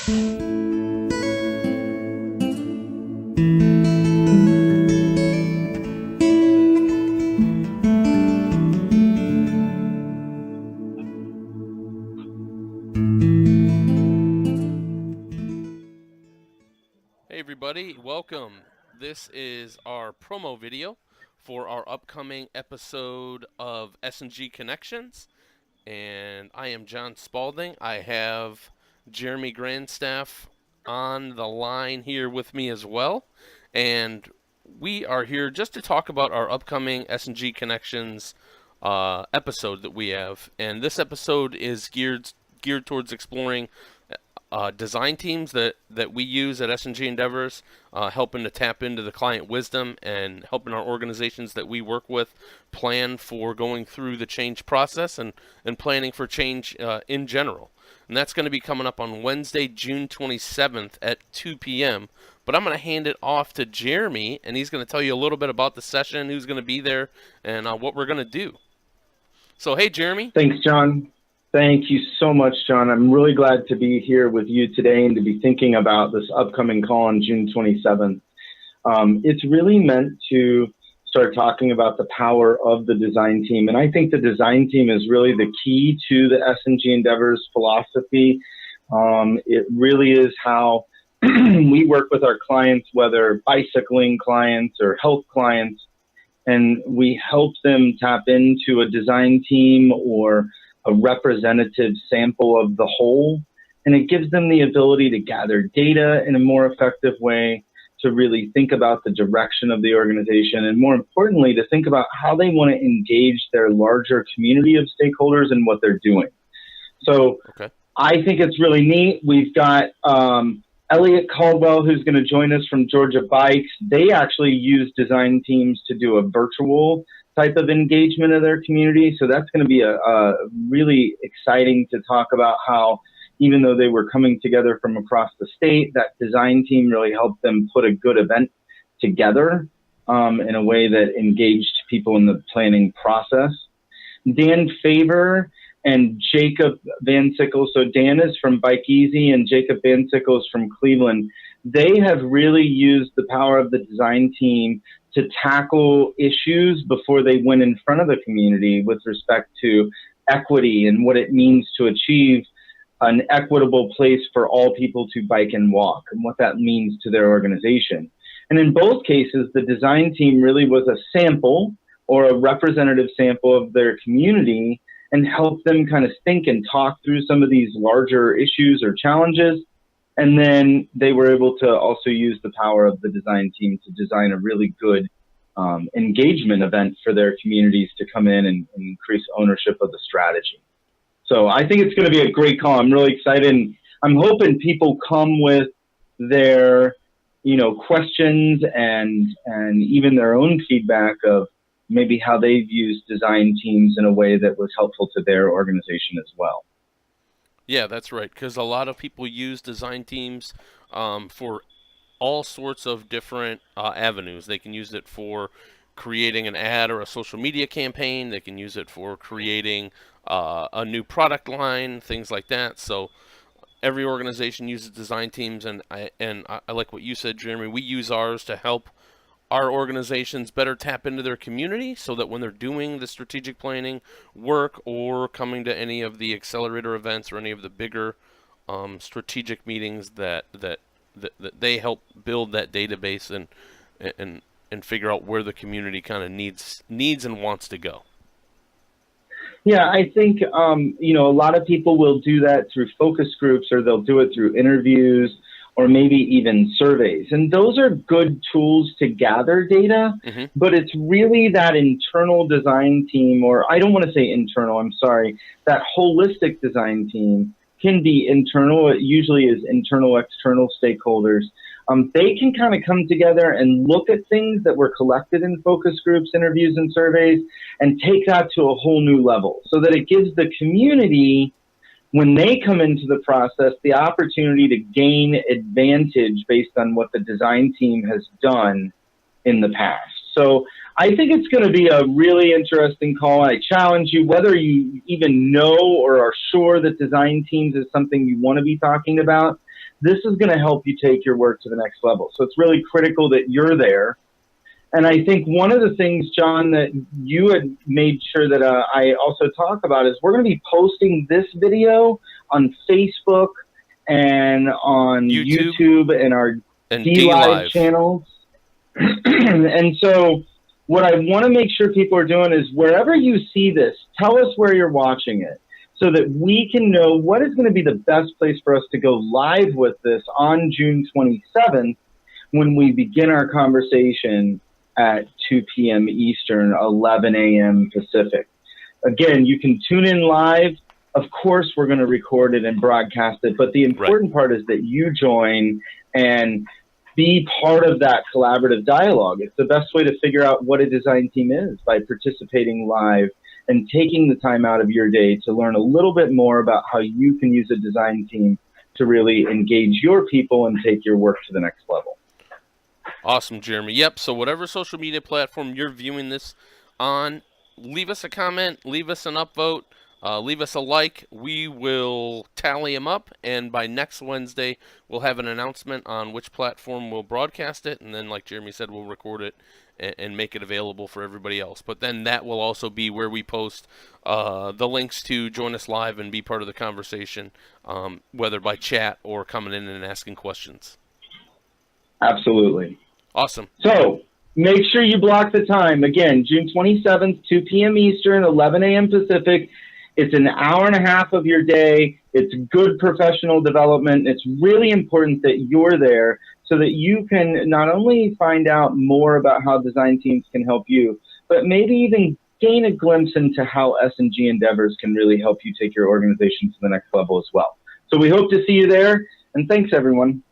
Hey everybody, welcome. This is our promo video for our upcoming episode of S&G Connections, and I am John Spalding. I have Jeremy Grandstaff on the line here with me as well, and we are here just to talk about our upcoming S&G Connections episode that we have, and this episode is geared towards exploring design teams that we use at S&G Endeavors, helping to tap into the client wisdom and helping our organizations that we work with plan for going through the change process and planning for change in general. And that's going to be coming up on Wednesday, June 27th at 2 p.m. But I'm going to hand it off to Jeremy, and he's going to tell you a little bit about the session, who's going to be there, and what we're going to do. So, hey, Jeremy. Thanks, John. Thank you so much, John. I'm really glad to be here with you today and to be thinking about this upcoming call on June 27th. It's really meant to start talking about the power of the design team. And I think the design team is really the key to the S&G Endeavors philosophy. It really is how we work with our clients, whether bicycling clients or health clients, and we help them tap into a design team or a representative sample of the whole, and it gives them the ability to gather data in a more effective way, to really think about the direction of the organization, and more importantly, to think about how they want to engage their larger community of stakeholders in what they're doing. So I think it's really neat. We've got Elliot Caldwell, who's going to join us from Georgia Bikes. They actually use design teams to do a virtual type of engagement of their community. So that's going to be a really exciting to talk about how, even though they were coming together from across the state, that design team really helped them put a good event together in a way that engaged people in the planning process. Dan Favre and Jacob VanSickle. So Dan is from Bike Easy and Jacob VanSickle is from Cleveland. They have really used the power of the design team to tackle issues before they went in front of the community with respect to equity and what it means to achieve an equitable place for all people to bike and walk and what that means to their organization. And in both cases, the design team really was a sample or a representative sample of their community and helped them kind of think and talk through some of these larger issues or challenges. And then they were able to also use the power of the design team to design a really good engagement event for their communities to come in and increase ownership of the strategy. So I think it's going to be a great call. I'm really excited. And I'm hoping people come with their, questions and even their own feedback of maybe how they've used design teams in a way that was helpful to their organization as well. Yeah, that's right, because a lot of people use design teams for all sorts of different avenues. They can use it for creating an ad or a social media campaign. They can use it for creating a new product line, things like that. So every organization uses design teams, and I like what you said, Jeremy. We use ours to help our organizations better tap into their community so that when they're doing the strategic planning work or coming to any of the accelerator events or any of the bigger strategic meetings that they help build that database and figure out where the community kind of needs and wants to go. Yeah, I think, a lot of people will do that through focus groups, or they'll do it through interviews, or maybe even surveys. And those are good tools to gather data, but it's really that internal design team, or I don't want to say internal, I'm sorry, that holistic design team can be internal. It usually is internal, external stakeholders. They can kind of come together and look at things that were collected in focus groups, interviews, and surveys, and take that to a whole new level so that it gives the community, when they come into the process, the opportunity to gain advantage based on what the design team has done in the past. So I think it's going to be a really interesting call. I challenge you, whether you even know or are sure that design teams is something you want to be talking about, this is going to help you take your work to the next level. So it's really critical that you're there. And I think one of the things, John, that you had made sure that I also talk about is we're going to be posting this video on Facebook and on YouTube and our D-Live channels. And so what I want to make sure people are doing is wherever you see this, tell us where you're watching it so that we can know what is going to be the best place for us to go live with this on June 27th when we begin our conversation at 2 p.m. Eastern, 11 a.m. Pacific. Again, you can tune in live. Of course, we're going to record it and broadcast it, but the important part is that you join and be part of that collaborative dialogue. It's the best way to figure out what a design team is, by participating live and taking the time out of your day to learn a little bit more about how you can use a design team to really engage your people and take your work to the next level. Awesome, Jeremy. Yep, so whatever social media platform you're viewing this on, leave us a comment, leave us an upvote, leave us a like. We will tally them up, and by next Wednesday, we'll have an announcement on which platform we'll broadcast it, and then, like Jeremy said, we'll record it and make it available for everybody else. But then that will also be where we post the links to join us live and be part of the conversation, whether by chat or coming in and asking questions. Absolutely. Awesome. So make sure you block the time. Again, June 27th, 2 p.m. Eastern, 11 a.m. Pacific. It's an hour and a half of your day. It's good professional development. It's really important that you're there so that you can not only find out more about how design teams can help you, but maybe even gain a glimpse into how S&G endeavors can really help you take your organization to the next level as well. So we hope to see you there, and thanks, everyone.